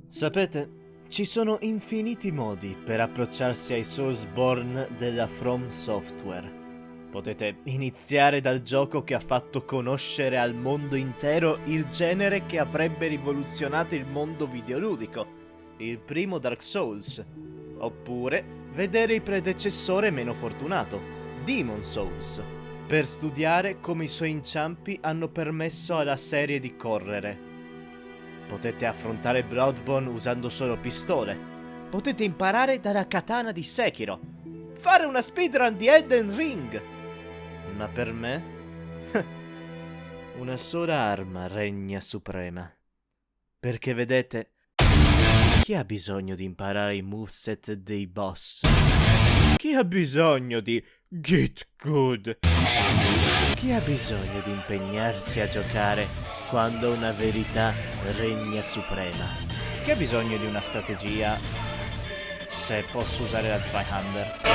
Sapete, ci sono infiniti modi per approcciarsi ai Soulsborne della From Software. Potete iniziare dal gioco che ha fatto conoscere al mondo intero il genere che avrebbe rivoluzionato il mondo videoludico, il primo Dark Souls. Oppure vedere il predecessore meno fortunato, Demon Souls, per studiare come i suoi inciampi hanno permesso alla serie di correre. Potete affrontare Bloodborne usando solo pistole. Potete imparare dalla katana di Sekiro. Fare una speedrun di Elden Ring. Ma per me, una sola arma regna suprema. Perché vedete, chi ha bisogno di imparare i moveset dei boss? Chi ha bisogno di get good? Chi ha bisogno di impegnarsi a giocare quando una verità regna suprema? Chi ha bisogno di una strategia se posso usare la Zweihander?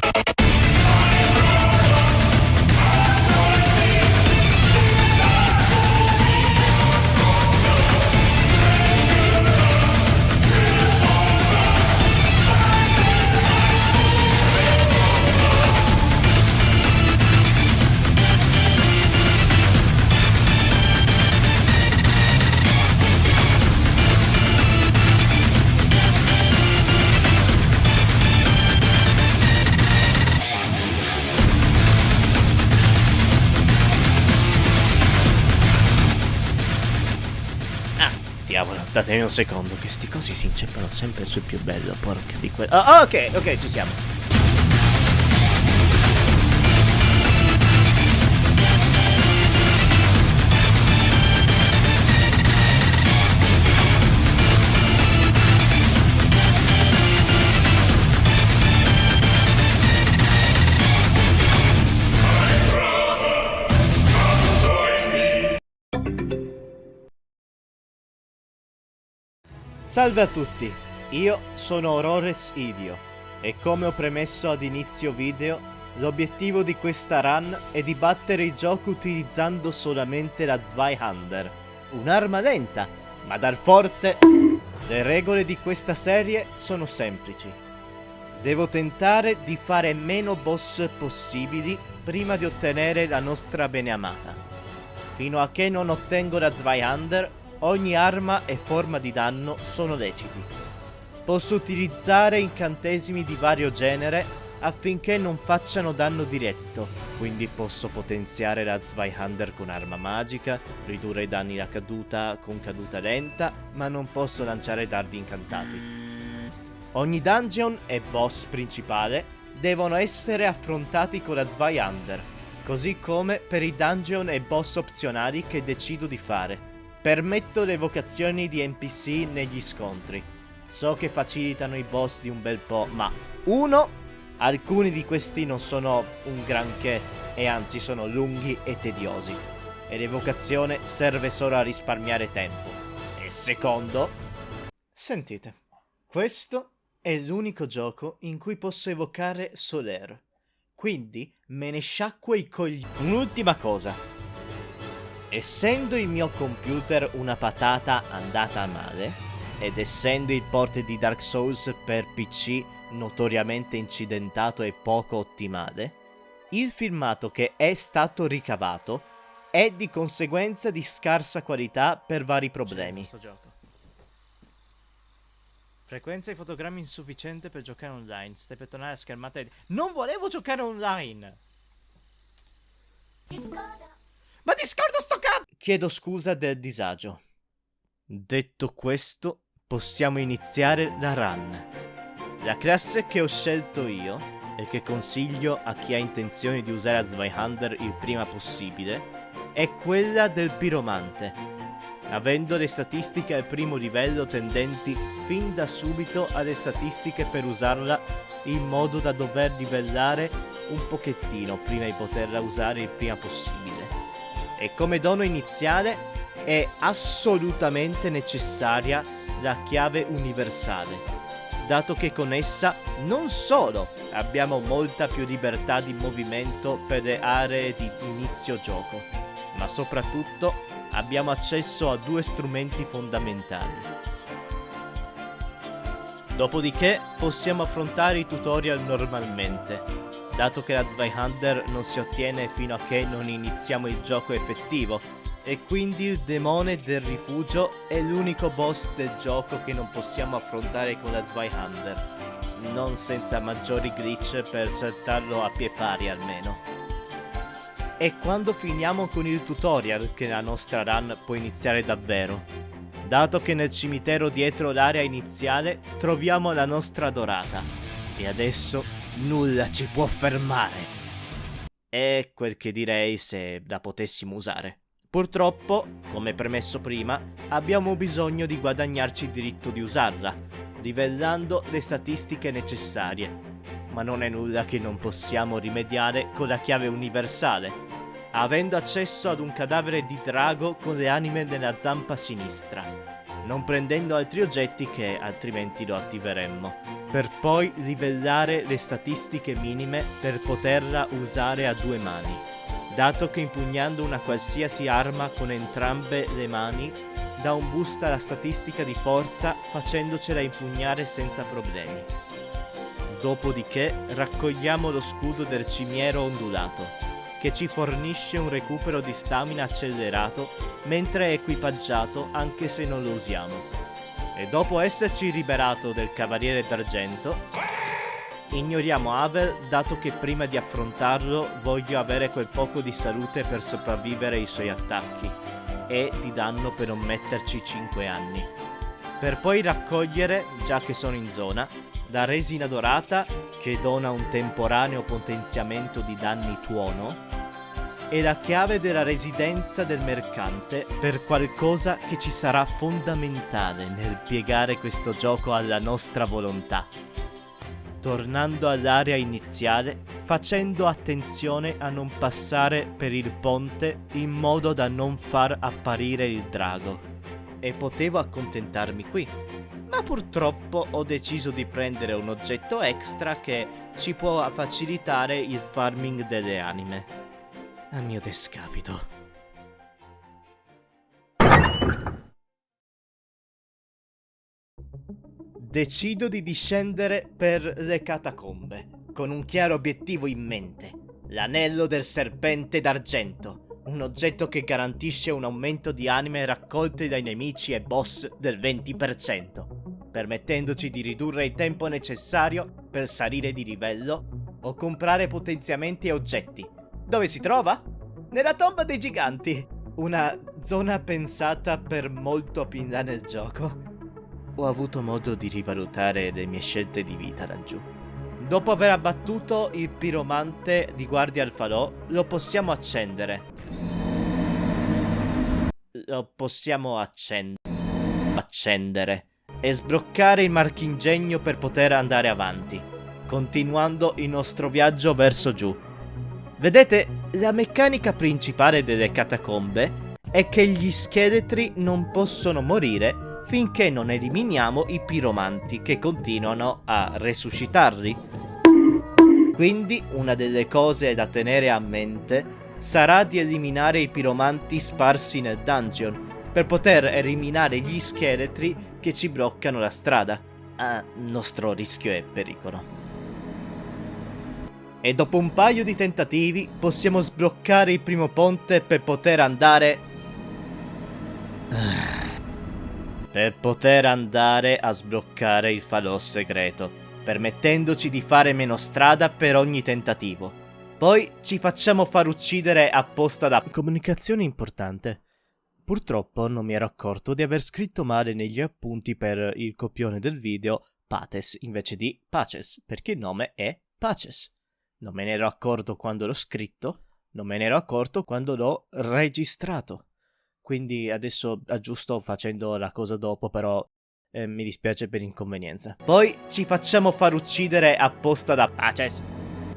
Diavolo, datemi un secondo, che sti cosi si inceppano sempre sul più bello, porca di quello. Ok, ci siamo. Salve a tutti, io sono Aurores Idio e come ho premesso ad inizio video, l'obiettivo di questa run è di battere il gioco utilizzando solamente la Zweihander, un'arma lenta, ma dal forte. Le regole di questa serie sono semplici. Devo tentare di fare meno boss possibili prima di ottenere la nostra beneamata. Fino a che non ottengo la Zweihander, ogni arma e forma di danno sono leciti. Posso utilizzare incantesimi di vario genere affinché non facciano danno diretto, quindi posso potenziare la Zweihander con arma magica, ridurre i danni da caduta con caduta lenta, ma non posso lanciare dardi incantati. Ogni dungeon e boss principale devono essere affrontati con la Zweihander, così come per i dungeon e boss opzionali che decido di fare. Permetto le evocazioni di NPC negli scontri. So che facilitano i boss di un bel po', ma alcuni di questi non sono un granché e anzi sono lunghi e tediosi. E l'evocazione serve solo a risparmiare tempo. E secondo, sentite, questo è l'unico gioco in cui posso evocare Solaire. Quindi me ne sciacquo i coglioni. Un'ultima cosa. Essendo il mio computer una patata andata male, ed essendo il port di Dark Souls per PC notoriamente incidentato e poco ottimale, il filmato che è stato ricavato è di conseguenza di scarsa qualità per vari problemi. Frequenza di fotogrammi insufficiente per giocare online. Stai per tornare a schermata e... Non volevo giocare online! Ma Discord sto cazzo! Chiedo scusa del disagio. Detto questo, possiamo iniziare la run. La classe che ho scelto io, e che consiglio a chi ha intenzione di usare la Zweihander il prima possibile, è quella del piromante, avendo le statistiche al primo livello tendenti fin da subito alle statistiche per usarla in modo da dover livellare un pochettino prima di poterla usare il prima possibile. E come dono iniziale è assolutamente necessaria la chiave universale, dato che con essa non solo abbiamo molta più libertà di movimento per le aree di inizio gioco, ma soprattutto abbiamo accesso a due strumenti fondamentali. Dopodiché possiamo affrontare i tutorial normalmente, dato che la Zweihander non si ottiene fino a che non iniziamo il gioco effettivo, e quindi il demone del rifugio è l'unico boss del gioco che non possiamo affrontare con la Zweihander, non senza maggiori glitch per saltarlo a pie pari almeno. È quando finiamo con il tutorial che la nostra run può iniziare davvero, dato che nel cimitero dietro l'area iniziale troviamo la nostra dorata, e adesso nulla ci può fermare. È quel che direi se la potessimo usare. Purtroppo, come premesso prima, abbiamo bisogno di guadagnarci il diritto di usarla, livellando le statistiche necessarie, ma non è nulla che non possiamo rimediare con la chiave universale, avendo accesso ad un cadavere di drago con le anime nella zampa sinistra, non prendendo altri oggetti che altrimenti lo attiveremmo, per poi livellare le statistiche minime per poterla usare a 2 mani, dato che impugnando una qualsiasi arma con entrambe le mani dà un boost alla statistica di forza facendocela impugnare senza problemi. Dopodiché raccogliamo lo scudo del cimiero ondulato, che ci fornisce un recupero di stamina accelerato mentre è equipaggiato anche se non lo usiamo. E dopo esserci liberato del Cavaliere d'Argento, ignoriamo Havel, dato che prima di affrontarlo voglio avere quel poco di salute per sopravvivere ai suoi attacchi e di danno per non metterci 5 anni. Per poi raccogliere, già che sono in zona, la resina dorata, che dona un temporaneo potenziamento di danni tuono, e la chiave della residenza del mercante per qualcosa che ci sarà fondamentale nel piegare questo gioco alla nostra volontà. Tornando all'area iniziale, facendo attenzione a non passare per il ponte in modo da non far apparire il drago. E potevo accontentarmi qui, ma purtroppo ho deciso di prendere un oggetto extra che ci può facilitare il farming delle anime, a mio discapito. Decido di discendere per le catacombe, con un chiaro obiettivo in mente: l'anello del serpente d'argento, un oggetto che garantisce un aumento di anime raccolte dai nemici e boss del 20%, permettendoci di ridurre il tempo necessario per salire di livello o comprare potenziamenti e oggetti. Dove si trova? Nella tomba dei giganti, una zona pensata per molto più in là nel gioco. Ho avuto modo di rivalutare le mie scelte di vita laggiù. Dopo aver abbattuto il piromante di guardia al falò, lo possiamo accendere. Accendere e sbloccare il marchingegno per poter andare avanti, continuando il nostro viaggio verso giù. Vedete, la meccanica principale delle catacombe è che gli scheletri non possono morire finché non eliminiamo i piromanti che continuano a resuscitarli. Quindi una delle cose da tenere a mente sarà di eliminare i piromanti sparsi nel dungeon per poter eliminare gli scheletri che ci bloccano la strada, a nostro rischio e pericolo. E dopo un paio di tentativi possiamo sbloccare il primo ponte per poter andare a sbloccare il falò segreto, permettendoci di fare meno strada per ogni tentativo. Poi ci facciamo far uccidere apposta da... Comunicazione importante. Purtroppo non mi ero accorto di aver scritto male negli appunti per il copione del video Pates invece di Paces, perché il nome è Paces. Non me ne ero accorto quando l'ho scritto, non me ne ero accorto quando l'ho registrato. Quindi adesso aggiusto facendo la cosa dopo, però mi dispiace per l'inconvenienza. Poi ci facciamo far uccidere apposta da Paces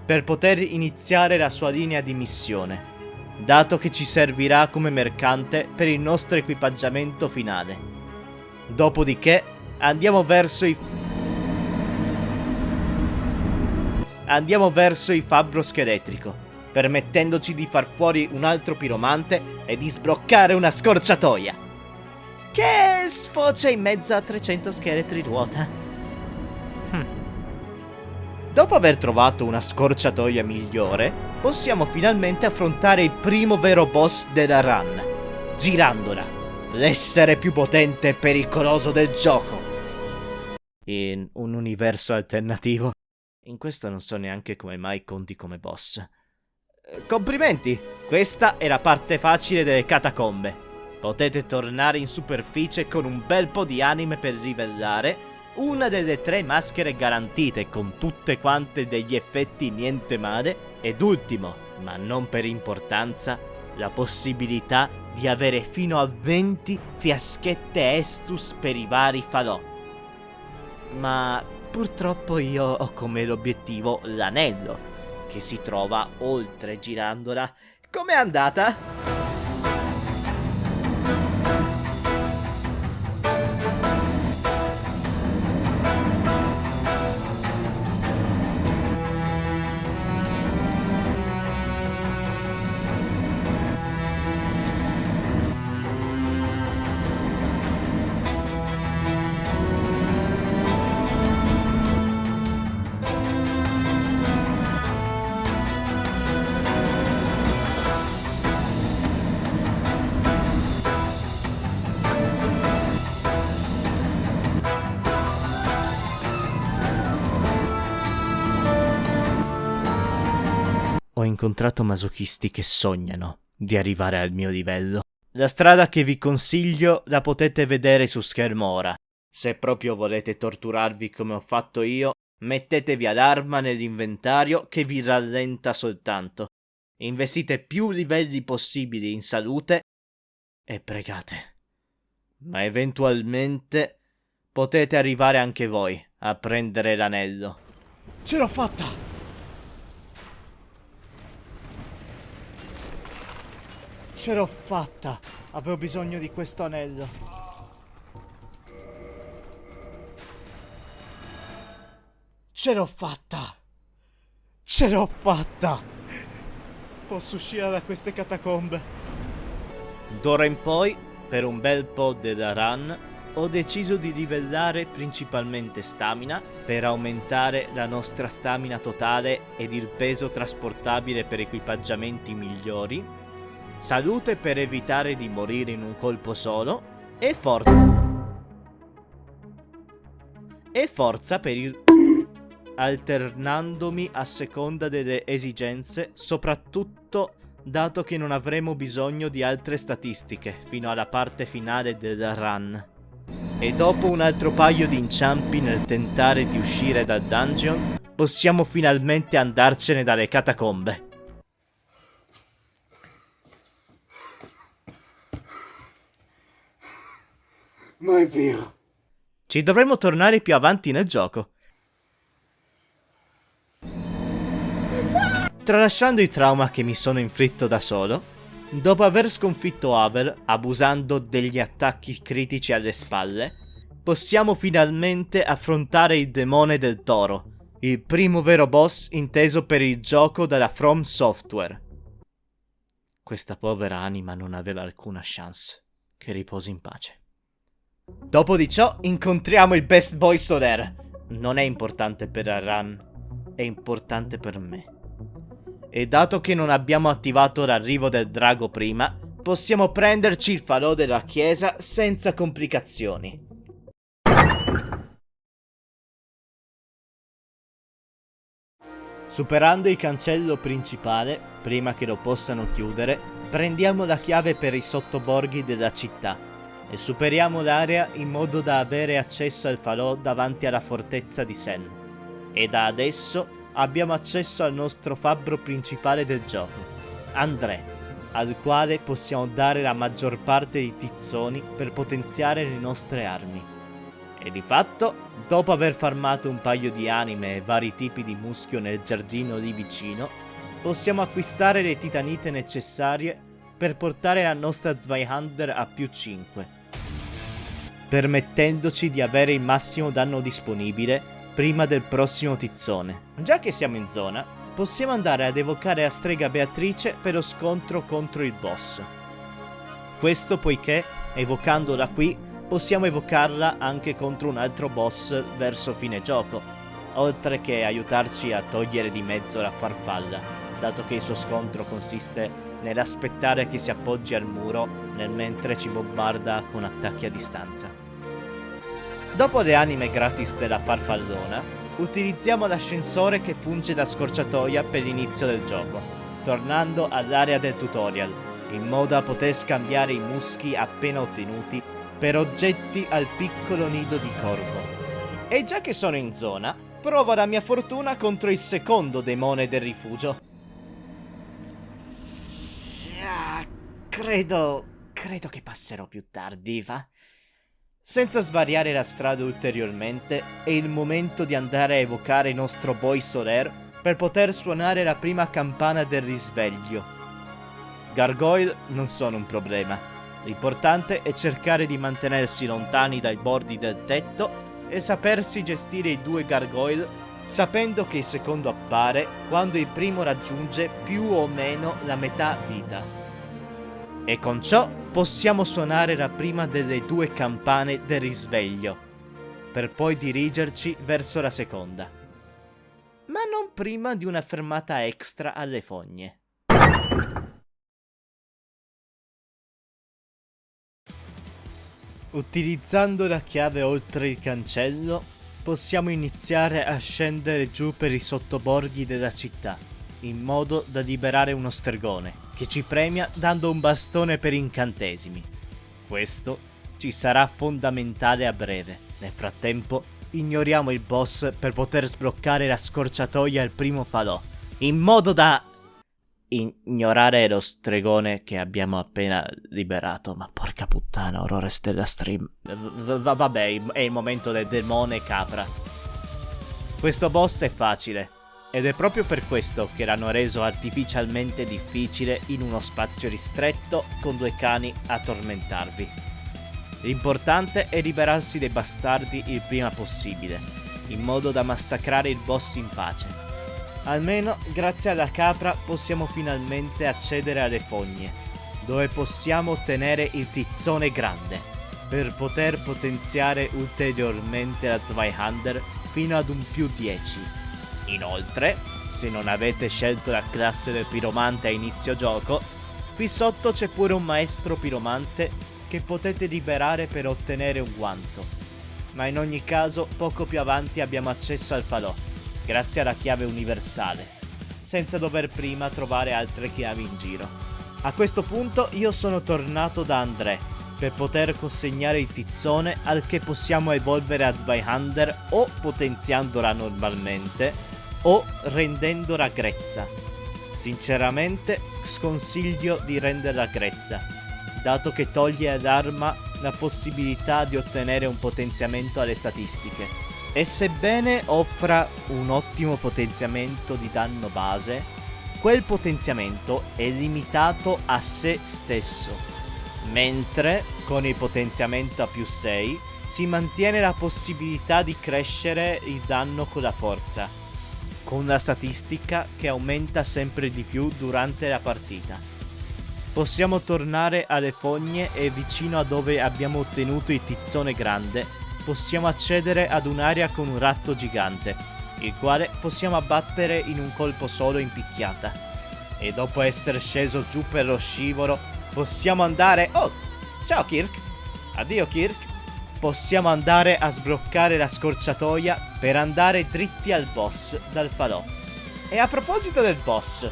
per poter iniziare la sua linea di missione, dato che ci servirà come mercante per il nostro equipaggiamento finale. Dopodiché andiamo verso il fabbro scheletrico, permettendoci di far fuori un altro piromante e di sbloccare una scorciatoia che sfocia in mezzo a 300 scheletri ruota. Dopo aver trovato una scorciatoia migliore, possiamo finalmente affrontare il primo vero boss della run, Girandola, l'essere più potente e pericoloso del gioco. In un universo alternativo, in questo non so neanche come mai conti come boss. Complimenti, questa è la parte facile delle catacombe. Potete tornare in superficie con un bel po' di anime per livellare una delle 3 maschere garantite con tutte quante degli effetti niente male ed ultimo, ma non per importanza, la possibilità di avere fino a 20 fiaschette Estus per i vari falò. Ma purtroppo io ho come obiettivo l'anello, che si trova oltre Girandola. Com'è andata? Ho incontrato masochisti che sognano di arrivare al mio livello. La strada che vi consiglio la potete vedere su schermo ora. Se proprio volete torturarvi come ho fatto io, mettetevi alarma nell'inventario che vi rallenta soltanto. Investite più livelli possibili in salute e pregate. Ma eventualmente potete arrivare anche voi a prendere l'anello. Ce l'ho fatta! Ce l'ho fatta! Avevo bisogno di questo anello. Ce l'ho fatta! Ce l'ho fatta! Posso uscire da queste catacombe. D'ora in poi, per un bel po' della run, ho deciso di livellare principalmente stamina per aumentare la nostra stamina totale ed il peso trasportabile per equipaggiamenti migliori, salute per evitare di morire in un colpo solo e forza per il alternandomi a seconda delle esigenze, soprattutto dato che non avremo bisogno di altre statistiche fino alla parte finale della run. E dopo un altro paio di inciampi nel tentare di uscire dal dungeon, possiamo finalmente andarcene dalle catacombe. Mai più. Ci dovremmo tornare più avanti nel gioco. Tralasciando i trauma che mi sono inflitto da solo, dopo aver sconfitto Havel abusando degli attacchi critici alle spalle, possiamo finalmente affrontare il demone del toro, il primo vero boss inteso per il gioco dalla From Software. Questa povera anima non aveva alcuna chance. Che riposi in pace. Dopo di ciò incontriamo il Best Boy Soler. Non è importante per la run, è importante per me. E dato che non abbiamo attivato l'arrivo del drago prima, possiamo prenderci il falò della chiesa senza complicazioni. Superando il cancello principale, prima che lo possano chiudere, prendiamo la chiave per i sottoborghi della città e superiamo l'area in modo da avere accesso al falò davanti alla fortezza di Sen. E da adesso abbiamo accesso al nostro fabbro principale del gioco, André, al quale possiamo dare la maggior parte dei tizzoni per potenziare le nostre armi. E di fatto, dopo aver farmato un paio di anime e vari tipi di muschio nel giardino lì vicino, possiamo acquistare le titanite necessarie per portare la nostra Zweihander a più 5, permettendoci di avere il massimo danno disponibile prima del prossimo tizzone. Già che siamo in zona, possiamo andare ad evocare la strega Beatrice per lo scontro contro il boss. Questo poiché, evocandola qui, possiamo evocarla anche contro un altro boss verso fine gioco, oltre che aiutarci a togliere di mezzo la farfalla, dato che il suo scontro consiste nell'aspettare che si appoggi al muro nel mentre ci bombarda con attacchi a distanza. Dopo le anime gratis della farfallona, utilizziamo l'ascensore che funge da scorciatoia per l'inizio del gioco, tornando all'area del tutorial, in modo da poter scambiare i muschi appena ottenuti per oggetti al piccolo nido di corvo. E già che sono in zona, provo la mia fortuna contro il secondo demone del rifugio. Credo che passerò più tardi, va? Senza svariare la strada ulteriormente, è il momento di andare a evocare il nostro boy Soler per poter suonare la prima campana del risveglio. Gargoyle non sono un problema. L'importante è cercare di mantenersi lontani dai bordi del tetto e sapersi gestire i due gargoyle, sapendo che il secondo appare quando il primo raggiunge più o meno la metà vita. E con ciò possiamo suonare la prima delle due campane del risveglio, per poi dirigerci verso la seconda. Ma non prima di una fermata extra alle fogne. Utilizzando la chiave oltre il cancello, possiamo iniziare a scendere giù per i sottoborghi della città, in modo da liberare uno stregone, che ci premia dando un bastone per incantesimi. Questo ci sarà fondamentale a breve. Nel frattempo, ignoriamo il boss per poter sbloccare la scorciatoia al primo falò, in modo da ignorare lo stregone che abbiamo appena liberato. Ma porca puttana, Aurores della stream. Vabbè, è il momento del demone capra. Questo boss è facile, ed è proprio per questo che l'hanno reso artificialmente difficile in uno spazio ristretto con due cani a tormentarvi. L'importante è liberarsi dei bastardi il prima possibile, in modo da massacrare il boss in pace. Almeno grazie alla capra possiamo finalmente accedere alle fogne, dove possiamo ottenere il tizzone grande, per poter potenziare ulteriormente la Zweihander fino ad un più 10. Inoltre, se non avete scelto la classe del piromante a inizio gioco, qui sotto c'è pure un maestro piromante che potete liberare per ottenere un guanto. Ma in ogni caso, poco più avanti abbiamo accesso al falò, grazie alla chiave universale, senza dover prima trovare altre chiavi in giro. A questo punto io sono tornato da André, per poter consegnare il tizzone al che possiamo evolvere a Zweihander o potenziandola normalmente o rendendola grezza. Sinceramente sconsiglio di renderla grezza, dato che toglie all'arma la possibilità di ottenere un potenziamento alle statistiche. E sebbene offra un ottimo potenziamento di danno base, quel potenziamento è limitato a se stesso, mentre con il potenziamento a più 6 si mantiene la possibilità di crescere il danno con la forza, con la statistica che aumenta sempre di più durante la partita. Possiamo tornare alle fogne e vicino a dove abbiamo ottenuto il tizzone grande possiamo accedere ad un'area con un ratto gigante, il quale possiamo abbattere in un colpo solo in picchiata. E dopo essere sceso giù per lo scivolo possiamo andare... Oh! Ciao Kirk! Addio Kirk! Possiamo andare a sbloccare la scorciatoia per andare dritti al boss dal falò. E a proposito del boss,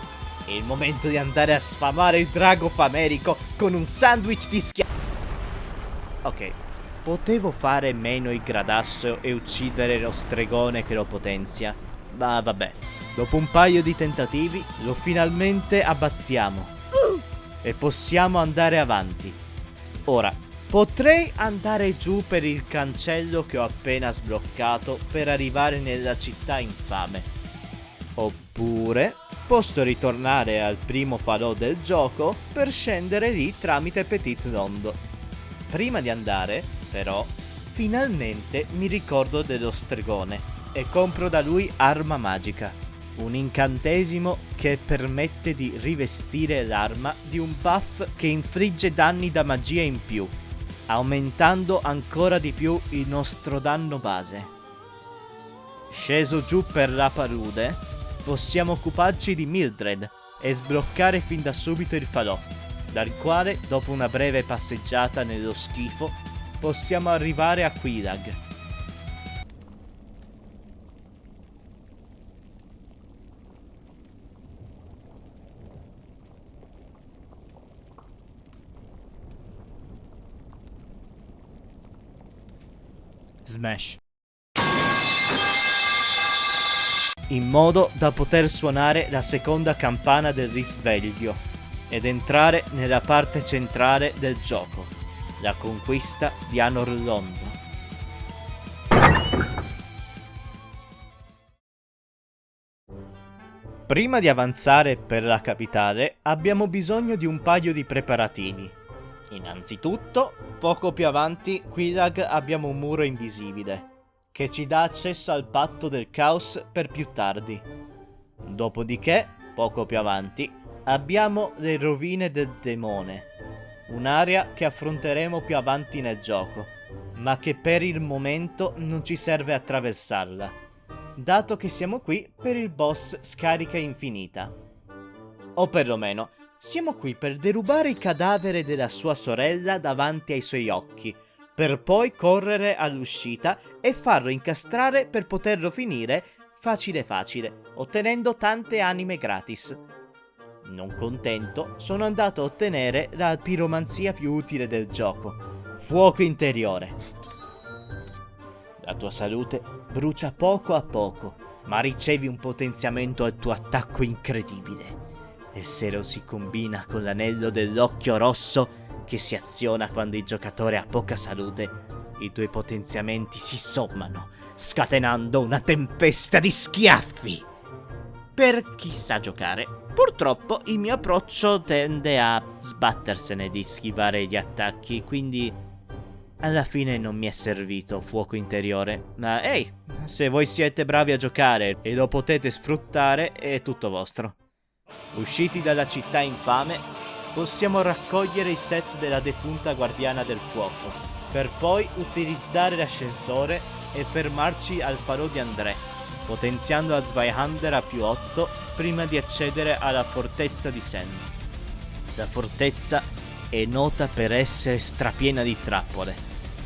è il momento di andare a sfamare il drago famerico con un sandwich di Ok, potevo fare meno il gradasso e uccidere lo stregone che lo potenzia, ma vabbè. Dopo un paio di tentativi lo finalmente abbattiamo e possiamo andare avanti. Ora, potrei andare giù per il cancello che ho appena sbloccato per arrivare nella città infame. Oppure posso ritornare al primo falò del gioco per scendere lì tramite Petit Rondo. Prima di andare, però, finalmente mi ricordo dello stregone e compro da lui arma magica, un incantesimo che permette di rivestire l'arma di un buff che infligge danni da magia in più, aumentando ancora di più il nostro danno base. Sceso giù per la palude, possiamo occuparci di Mildred e sbloccare fin da subito il falò, dal quale, dopo una breve passeggiata nello schifo, possiamo arrivare a Quelaag. Smash. In modo da poter suonare la seconda campana del risveglio ed entrare nella parte centrale del gioco, la conquista di Anor Londo. Prima di avanzare per la capitale abbiamo bisogno di un paio di preparativi. Innanzitutto, poco più avanti Quelaag abbiamo un muro invisibile che ci dà accesso al patto del caos per più tardi. Dopodiché, poco più avanti, abbiamo le rovine del demone, un'area che affronteremo più avanti nel gioco, ma che per il momento non ci serve attraversarla, dato che siamo qui per il boss scarica infinita. O perlomeno, siamo qui per derubare il cadavere della sua sorella davanti ai suoi occhi, per poi correre all'uscita e farlo incastrare per poterlo finire facile facile, ottenendo tante anime gratis. Non contento, sono andato a ottenere la piromanzia più utile del gioco, fuoco interiore. La tua salute brucia poco a poco, ma ricevi un potenziamento al tuo attacco incredibile. E se lo si combina con l'anello dell'occhio rosso che si aziona quando il giocatore ha poca salute, i tuoi potenziamenti si sommano, scatenando una tempesta di schiaffi. Per chi sa giocare, purtroppo il mio approccio tende a sbattersene di schivare gli attacchi, quindi alla fine non mi è servito fuoco interiore. Ma ehi, se voi siete bravi a giocare e lo potete sfruttare, è tutto vostro. Usciti dalla città infame, possiamo raccogliere il set della defunta guardiana del fuoco, per poi utilizzare l'ascensore e fermarci al falò di André, potenziando la Zweihander a più 8 prima di accedere alla fortezza di Sen. La fortezza è nota per essere strapiena di trappole,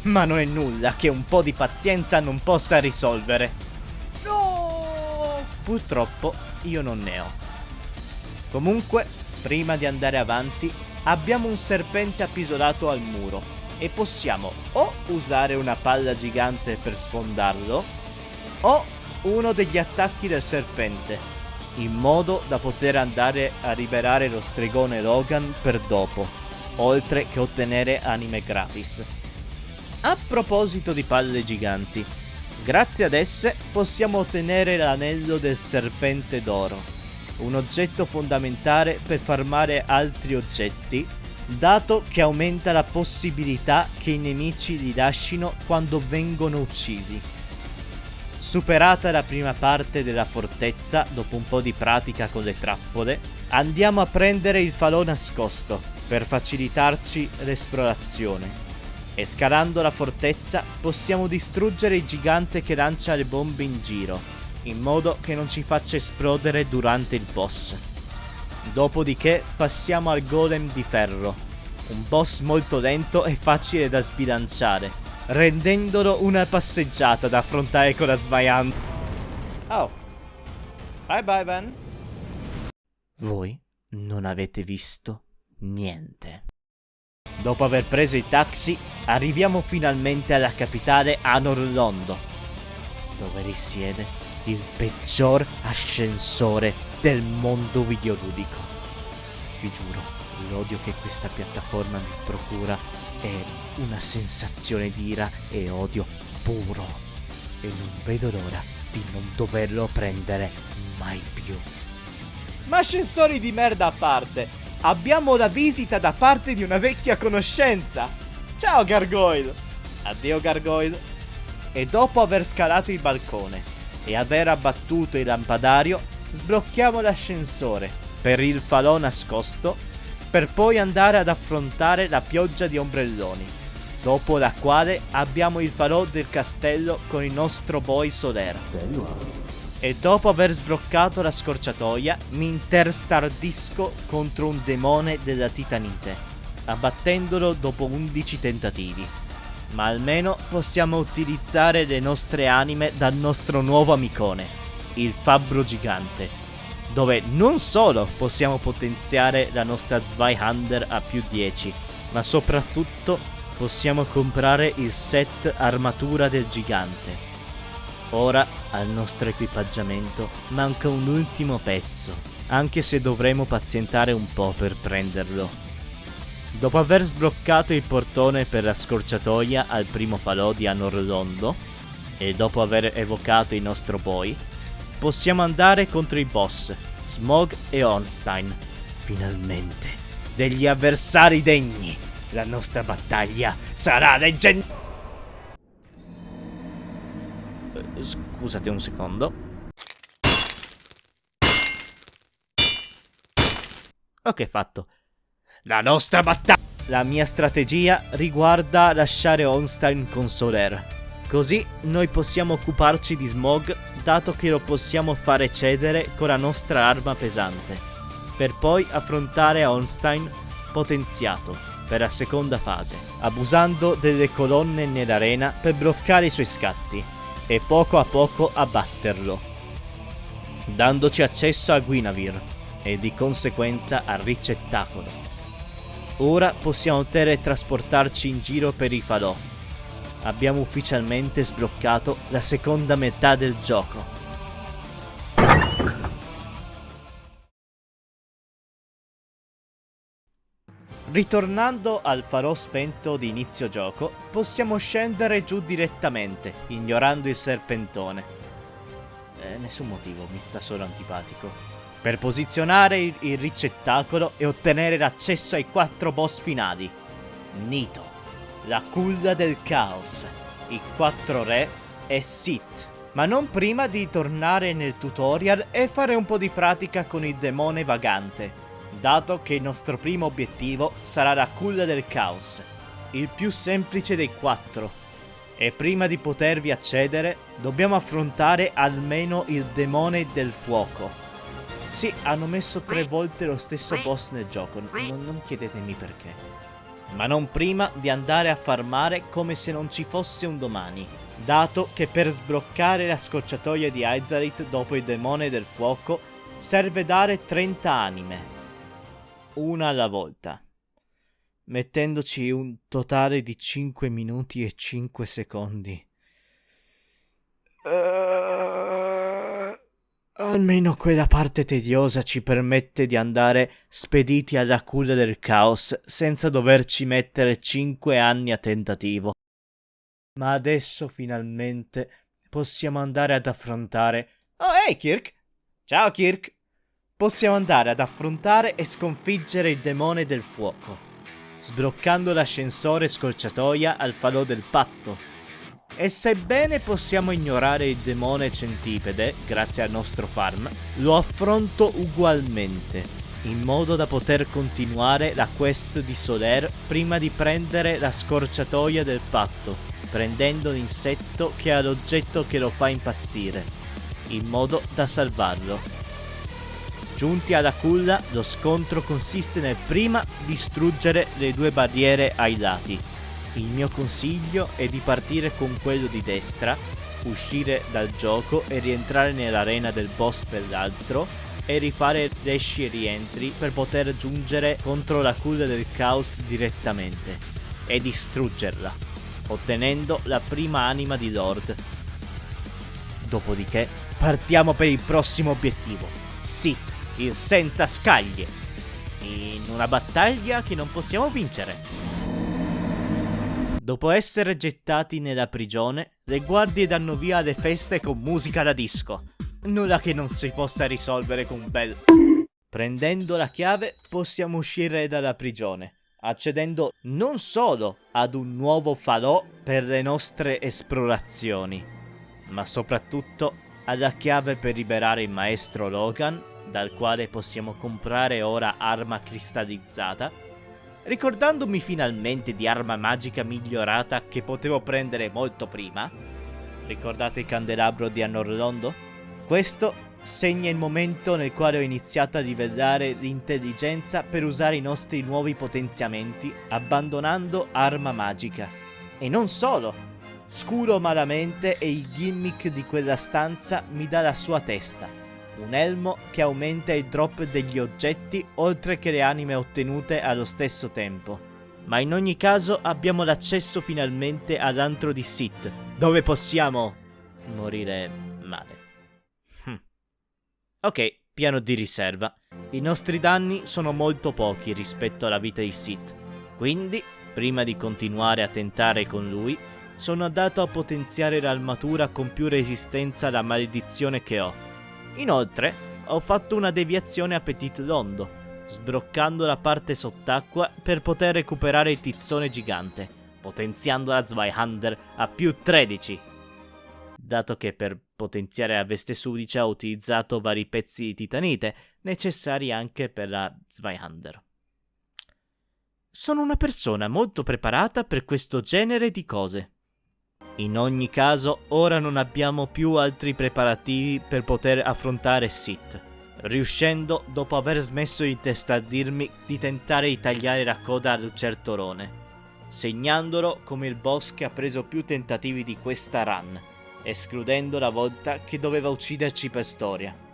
ma non è nulla che un po' di pazienza non possa risolvere. No! Purtroppo io non ne ho. Comunque, prima di andare avanti, abbiamo un serpente appisolato al muro e possiamo o usare una palla gigante per sfondarlo o uno degli attacchi del serpente, in modo da poter andare a liberare lo stregone Logan per dopo, oltre che ottenere anime gratis. A proposito di palle giganti, grazie ad esse possiamo ottenere l'anello del serpente d'oro, un oggetto fondamentale per farmare altri oggetti, dato che aumenta la possibilità che i nemici li lascino quando vengono uccisi. Superata la prima parte della fortezza, dopo un po' di pratica con le trappole, andiamo a prendere il falò nascosto per facilitarci l'esplorazione. E scalando la fortezza possiamo distruggere il gigante che lancia le bombe in giro, in modo che non ci faccia esplodere durante il boss. Dopodiché passiamo al golem di ferro, un boss molto lento e facile da sbilanciare, rendendolo una passeggiata da affrontare con la Zweihander. Oh, bye bye Ben. Voi non avete visto niente. Dopo aver preso il taxi, arriviamo finalmente alla capitale Anor Londo, dove risiede il peggior ascensore del mondo videoludico. Vi giuro, l'odio che questa piattaforma mi procura è una sensazione di ira e odio puro, e non vedo l'ora di non doverlo prendere mai più. Ma ascensori di merda a parte, abbiamo la visita da parte di una vecchia conoscenza. Ciao Gargoyle! Addio Gargoyle! E dopo aver scalato il balcone e aver abbattuto il lampadario, sblocchiamo l'ascensore per il falò nascosto, per poi andare ad affrontare la pioggia di ombrelloni. dopo la quale abbiamo il falò del castello con il nostro boy Solaire. E dopo aver sbloccato la scorciatoia, mi interstardisco contro un demone della titanite, abbattendolo dopo 11 tentativi. Ma almeno possiamo utilizzare le nostre anime dal nostro nuovo amicone, il fabbro gigante, dove non solo possiamo potenziare la nostra Zweihander a più 10, ma soprattutto possiamo comprare il set armatura del gigante. Ora al nostro equipaggiamento manca un ultimo pezzo, anche se dovremo pazientare un po' per prenderlo. Dopo aver sbloccato il portone per la scorciatoia al primo falò di Anorlondo, e dopo aver evocato il nostro boy, possiamo andare contro i boss, Smog e Ornstein. Finalmente, degli avversari degni. La nostra battaglia sarà leggendaria. Scusate un secondo. Ok, fatto. La nostra battaglia. La mia strategia riguarda lasciare Ornstein con Solaire. Così noi possiamo occuparci di Smog, dato che lo possiamo fare cedere con la nostra arma pesante, per poi affrontare Ornstein potenziato per la seconda fase, abusando delle colonne nell'arena per bloccare i suoi scatti e poco a poco abbatterlo, dandoci accesso a Guinevere e di conseguenza al ricettacolo. Ora possiamo teletrasportarci in giro per i falò. Abbiamo ufficialmente sbloccato la seconda metà del gioco. Ritornando al falò spento di inizio gioco, possiamo scendere giù direttamente, ignorando il serpentone. Nessun motivo, mi sta solo antipatico. Per posizionare il ricettacolo e ottenere l'accesso ai 4 boss finali. Nito, la culla del caos, i 4 re e Sith. Ma non prima di tornare nel tutorial e fare un po' di pratica con il demone vagante, dato che il nostro primo obiettivo sarà la culla del caos, il più semplice dei 4. E prima di potervi accedere, dobbiamo affrontare almeno il demone del fuoco. Sì, hanno messo 3 volte lo stesso boss nel gioco, non chiedetemi perché. Ma non prima di andare a farmare come se non ci fosse un domani, dato che per sbloccare la scorciatoia di Aezarit dopo il demone del fuoco serve dare 30 anime, una alla volta, mettendoci un totale di 5 minuti e 5 secondi. Almeno quella parte tediosa ci permette di andare spediti alla culla del caos senza doverci mettere 5 anni a tentativo. Ma adesso finalmente possiamo andare ad affrontare... Oh, hey Kirk! Ciao Kirk! Possiamo andare ad affrontare e sconfiggere il demone del fuoco, sbloccando l'ascensore scorciatoia al falò del patto. E sebbene possiamo ignorare il demone centipede, grazie al nostro farm, lo affronto ugualmente, in modo da poter continuare la quest di Solaire prima di prendere la scorciatoia del patto, prendendo l'insetto che ha l'oggetto che lo fa impazzire, in modo da salvarlo. Giunti alla culla, lo scontro consiste nel prima distruggere le 2 barriere ai lati. Il mio consiglio è di partire con quello di destra, uscire dal gioco e rientrare nell'arena del boss dell'altro e rifare esci e rientri per poter giungere contro la culla del caos direttamente e distruggerla, ottenendo la prima anima di Lord. Dopodiché partiamo per il prossimo obiettivo, Sith, il senza scaglie, in una battaglia che non possiamo vincere. Dopo essere gettati nella prigione, le guardie danno via alle feste con musica da disco. Nulla che non si possa risolvere con un bel... Prendendo la chiave possiamo uscire dalla prigione, accedendo non solo ad un nuovo falò per le nostre esplorazioni, ma soprattutto alla chiave per liberare il maestro Logan, dal quale possiamo comprare ora arma cristallizzata, ricordandomi finalmente di arma magica migliorata che potevo prendere molto prima. Ricordate il candelabro di Anorlondo? Questo segna il momento nel quale ho iniziato a livellare l'intelligenza per usare i nostri nuovi potenziamenti, abbandonando arma magica. E non solo! Scuro malamente e il gimmick di quella stanza mi dà la sua testa. Un elmo che aumenta il drop degli oggetti oltre che le anime ottenute allo stesso tempo. Ma in ogni caso abbiamo l'accesso finalmente all'antro di Sith, dove possiamo morire male. Ok, piano di riserva. I nostri danni sono molto pochi rispetto alla vita di Sith, quindi, prima di continuare a tentare con lui, sono andato a potenziare l'armatura con più resistenza alla maledizione che ho. Inoltre, ho fatto una deviazione a Petit Londo, sbloccando la parte sott'acqua per poter recuperare il tizzone gigante, potenziando la Zweihander a più 13. Dato che per potenziare la veste sudicia ho utilizzato vari pezzi di titanite, necessari anche per la Zweihander. Sono una persona molto preparata per questo genere di cose. In ogni caso, ora non abbiamo più altri preparativi per poter affrontare Sith, riuscendo, dopo aver smesso di testardirmi, di tentare di tagliare la coda al lucertolone, segnandolo come il boss che ha preso più tentativi di questa run, escludendo la volta che doveva ucciderci per storia.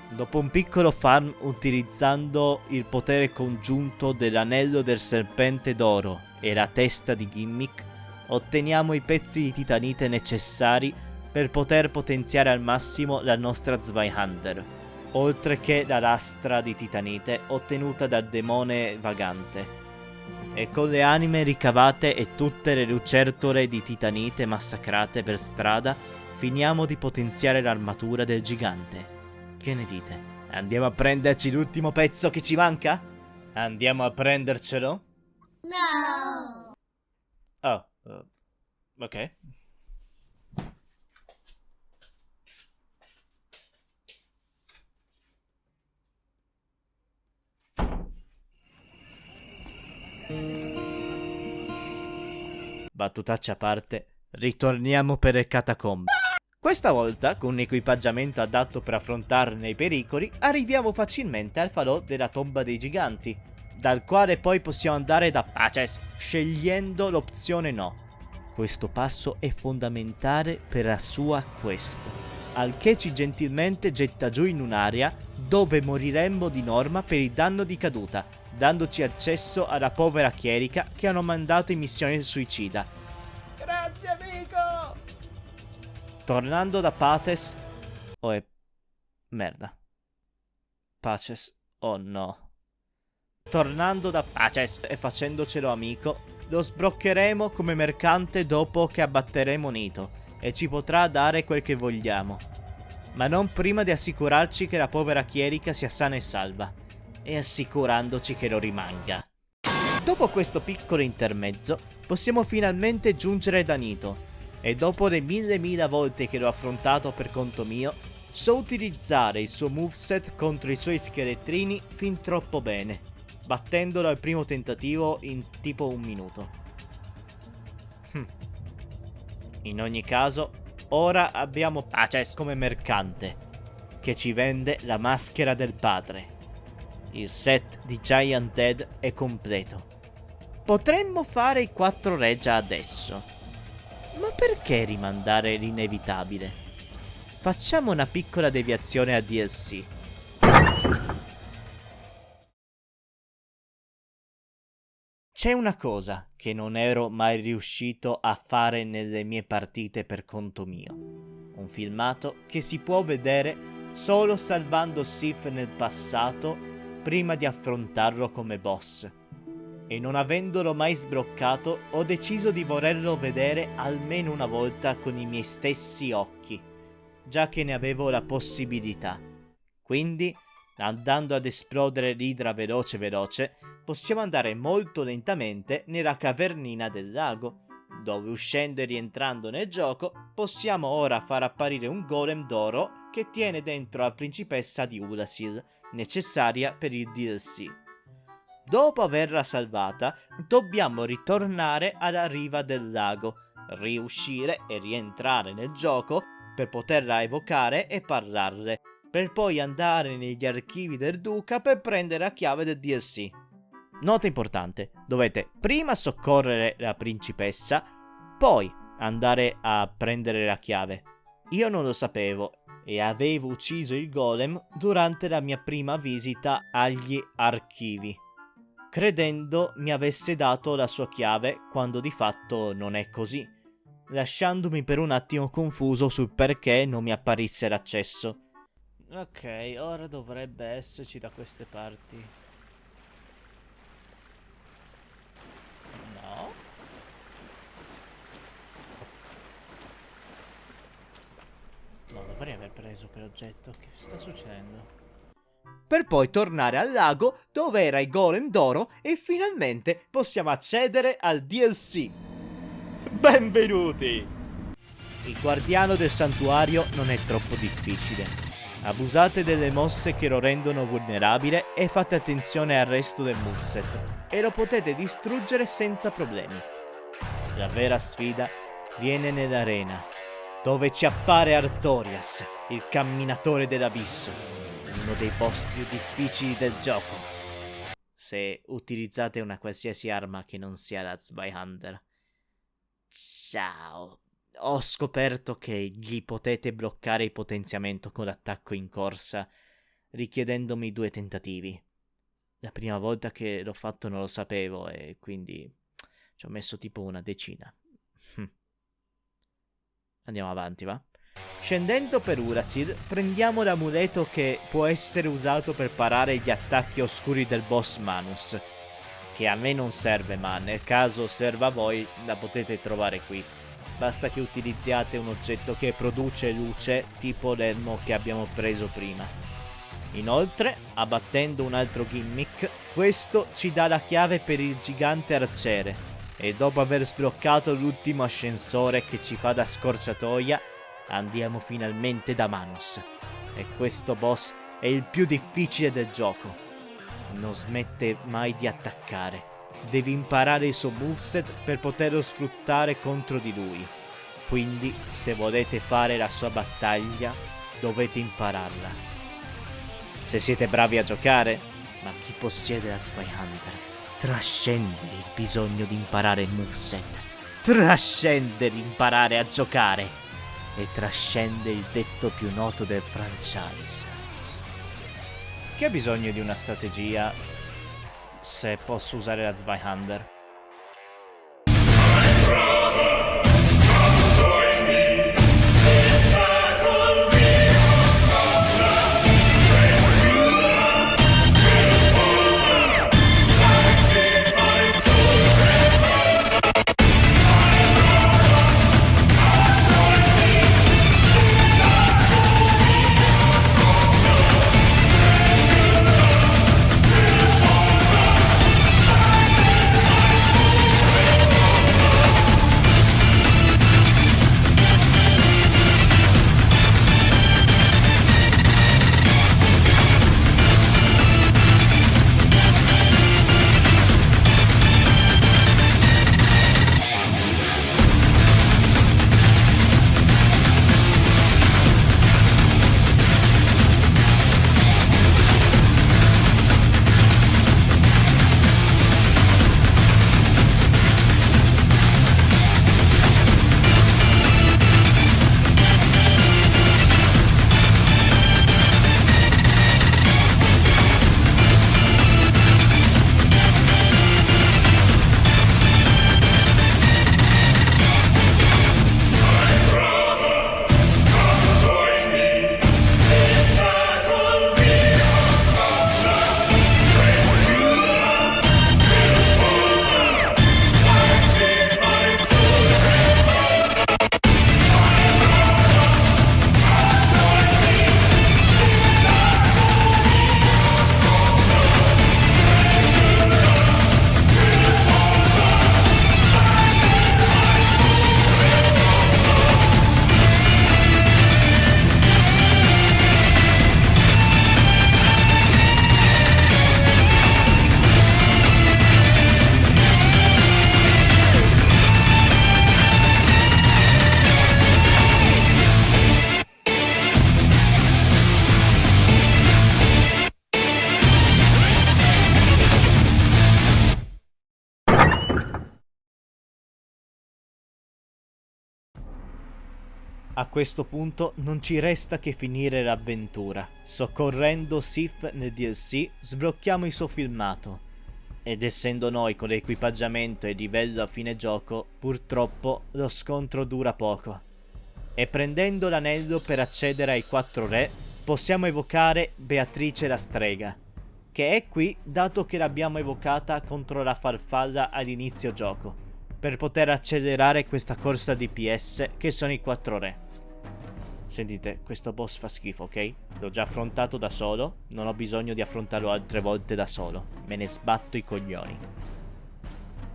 Dopo un piccolo farm utilizzando il potere congiunto dell'anello del serpente d'oro e la testa di gimmick, otteniamo i pezzi di titanite necessari per poter potenziare al massimo la nostra Zweihander, oltre che la lastra di titanite ottenuta dal demone vagante. E con le anime ricavate e tutte le lucertole di titanite massacrate per strada, finiamo di potenziare l'armatura del gigante. Che ne dite? Andiamo a prenderci l'ultimo pezzo che ci manca? Andiamo a prendercelo? No! Oh, ok. Battutaccia a parte, ritorniamo per le catacombe. Questa volta, con un equipaggiamento adatto per affrontarne i pericoli, arriviamo facilmente al falò della tomba dei giganti, dal quale poi possiamo andare da Paces, scegliendo l'opzione no. Questo passo è fondamentale per la sua quest, al che ci gentilmente getta giù in un'area dove moriremmo di norma per il danno di caduta, dandoci accesso alla povera chierica che hanno mandato in missione suicida. Grazie amico! Tornando da Paces... Oh, è... merda. Paces... oh no. Tornando da Paces e facendocelo amico, lo sbroccheremo come mercante dopo che abbatteremo Nito e ci potrà dare quel che vogliamo. Ma non prima di assicurarci che la povera chierica sia sana e salva, e assicurandoci che lo rimanga. Dopo questo piccolo intermezzo, possiamo finalmente giungere da Nito, e dopo le mille volte che l'ho affrontato per conto mio, so utilizzare il suo moveset contro i suoi scheletrini fin troppo bene, battendolo al primo tentativo in tipo 1 minuto. In ogni caso, ora abbiamo Paces come mercante, che ci vende la maschera del padre. Il set di Giant Head è completo. Potremmo fare i 4 re già adesso. Ma perché rimandare l'inevitabile? Facciamo una piccola deviazione a DLC. C'è una cosa che non ero mai riuscito a fare nelle mie partite per conto mio. Un filmato che si può vedere solo salvando Sif nel passato prima di affrontarlo come boss. E non avendolo mai sbloccato, ho deciso di volerlo vedere almeno una volta con i miei stessi occhi, già che ne avevo la possibilità. Quindi, andando ad esplodere l'idra veloce, possiamo andare molto lentamente nella cavernina del lago, dove uscendo e rientrando nel gioco, possiamo ora far apparire un golem d'oro che tiene dentro la principessa di Ulasil, necessaria per il DLC. Dopo averla salvata, dobbiamo ritornare alla riva del lago, riuscire e rientrare nel gioco per poterla evocare e parlarle, per poi andare negli archivi del duca per prendere la chiave del DLC. Nota importante, dovete prima soccorrere la principessa, poi andare a prendere la chiave. Io non lo sapevo e avevo ucciso il golem durante la mia prima visita agli archivi, credendo mi avesse dato la sua chiave quando di fatto non è così, lasciandomi per un attimo confuso sul perché non mi apparisse l'accesso. Ok, ora dovrebbe esserci da queste parti. No? Non dovrei aver preso per oggetto. Che sta succedendo? Per poi tornare al lago dove era il golem d'oro e finalmente possiamo accedere al DLC. Benvenuti! Il guardiano del santuario non è troppo difficile. Abusate delle mosse che lo rendono vulnerabile e fate attenzione al resto del moveset e lo potete distruggere senza problemi. La vera sfida viene nell'arena, dove ci appare Artorias, il camminatore dell'abisso, uno dei boss più difficili del gioco, se utilizzate una qualsiasi arma che non sia la Zweihander. Ciao. Ho scoperto che gli potete bloccare il potenziamento con l'attacco in corsa, richiedendomi 2 tentativi. La prima volta che l'ho fatto non lo sapevo e quindi ci ho messo tipo una decina. Andiamo avanti, va? Scendendo per Urasil, prendiamo l'amuleto che può essere usato per parare gli attacchi oscuri del boss Manus, che a me non serve, ma nel caso serva a voi la potete trovare qui. Basta che utilizziate un oggetto che produce luce, tipo l'elmo che abbiamo preso prima. Inoltre, abbattendo un altro gimmick, questo ci dà la chiave per il gigante arciere, e dopo aver sbloccato l'ultimo ascensore che ci fa da scorciatoia, andiamo finalmente da Manus. E questo boss è il più difficile del gioco. Non smette mai di attaccare. Devi imparare il suo moveset per poterlo sfruttare contro di lui. Quindi, se volete fare la sua battaglia, dovete impararla. Se siete bravi a giocare, ma chi possiede la Zweihander trascende il bisogno di imparare il moveset, trascende l'imparare a giocare e trascende il detto più noto del franchise. Chi ha bisogno di una strategia se posso usare la Zweihander? A questo punto non ci resta che finire l'avventura. Soccorrendo Sif nel DLC, sblocchiamo il suo filmato. Ed essendo noi con l'equipaggiamento e livello a fine gioco, purtroppo lo scontro dura poco. E prendendo l'anello per accedere ai 4 re, possiamo evocare Beatrice la strega, che è qui dato che l'abbiamo evocata contro la farfalla all'inizio gioco, per poter accelerare questa corsa DPS che sono i 4 re. Sentite, questo boss fa schifo, ok? L'ho già affrontato da solo, non ho bisogno di affrontarlo altre volte da solo, me ne sbatto i coglioni.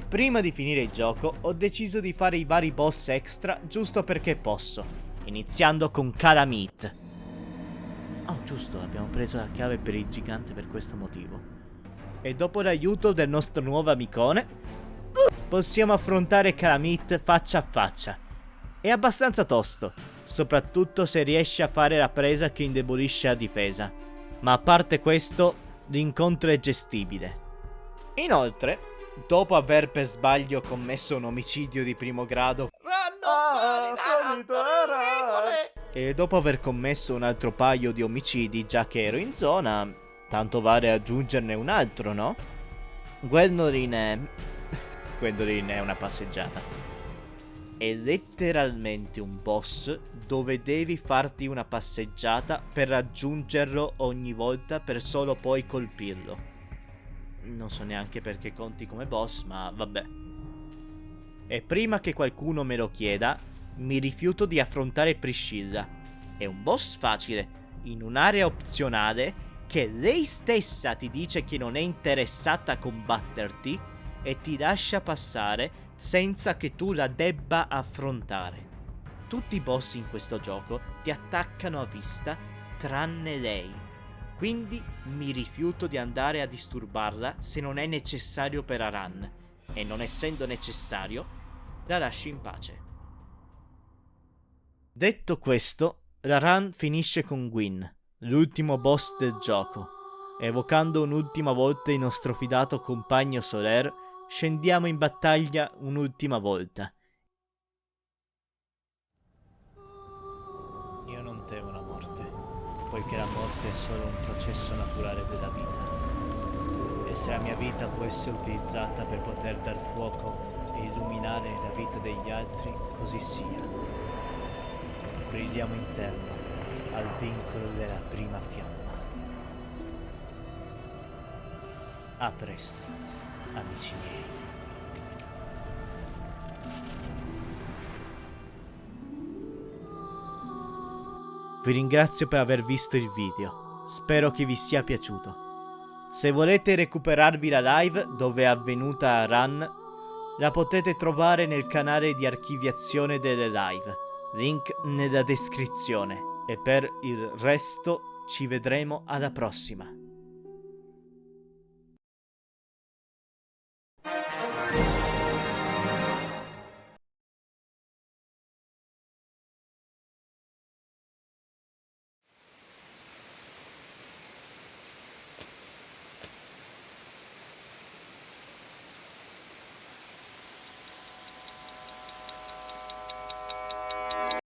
Prima di finire il gioco ho deciso di fare i vari boss extra giusto perché posso, iniziando con Kalameet. Oh giusto, abbiamo preso la chiave per il gigante per questo motivo. E dopo l'aiuto del nostro nuovo amicone, possiamo affrontare Kalameet faccia a faccia. È abbastanza tosto, soprattutto se riesce a fare la presa che indebolisce la difesa. Ma a parte questo, l'incontro è gestibile. Inoltre, dopo aver per sbaglio commesso un omicidio di primo grado e dopo aver commesso un altro paio di omicidi già che ero in zona, tanto vale aggiungerne un altro, no? Gwendolyn è una passeggiata. È letteralmente un boss dove devi farti una passeggiata per raggiungerlo ogni volta per solo poi colpirlo. Non so neanche perché conti come boss, ma vabbè. E prima che qualcuno me lo chieda, mi rifiuto di affrontare Priscilla. È un boss facile, in un'area opzionale, che lei stessa ti dice che non è interessata a combatterti e ti lascia passare senza che tu la debba affrontare. Tutti i boss in questo gioco ti attaccano a vista, tranne lei. Quindi mi rifiuto di andare a disturbarla se non è necessario per Aran. E non essendo necessario, la lascio in pace. Detto questo, la run finisce con Gwyn, l'ultimo boss del gioco. Evocando un'ultima volta il nostro fidato compagno Soler, scendiamo in battaglia un'ultima volta. Io non temo la morte, poiché la morte è solo un processo naturale della vita. E se la mia vita può essere utilizzata per poter dar fuoco e illuminare la vita degli altri, così sia. Brilliamo interno al vincolo della prima fiamma. A presto, amici miei. Vi ringrazio per aver visto il video, spero che vi sia piaciuto. Se volete recuperarvi la live dove è avvenuta Run, la potete trovare nel canale di archiviazione delle live, link nella descrizione. E per il resto ci vedremo alla prossima.